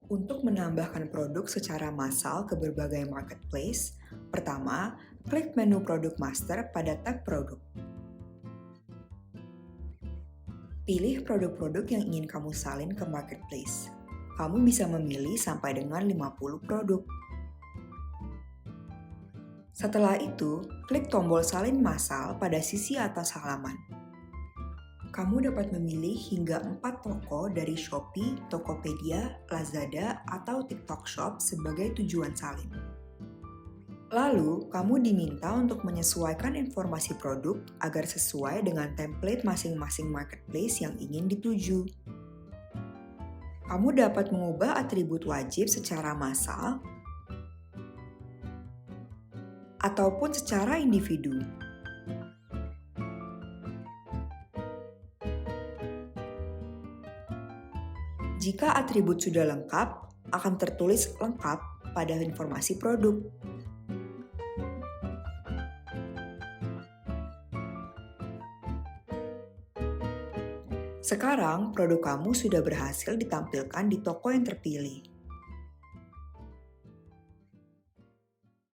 Untuk menambahkan produk secara massal ke berbagai marketplace, pertama, klik menu produk master pada tab produk. Pilih produk-produk yang ingin kamu salin ke marketplace. Kamu bisa memilih sampai dengan 50 produk. Setelah itu, klik tombol salin massal pada sisi atas halaman. Kamu dapat memilih hingga 4 toko dari Shopee, Tokopedia, Lazada, atau TikTok Shop sebagai tujuan salin. Lalu, kamu diminta untuk menyesuaikan informasi produk agar sesuai dengan template masing-masing marketplace yang ingin dituju. Kamu dapat mengubah atribut wajib secara massal ataupun secara individu. Jika atribut sudah lengkap, akan tertulis lengkap pada informasi produk. Sekarang, produk kamu sudah berhasil ditampilkan di toko yang terpilih.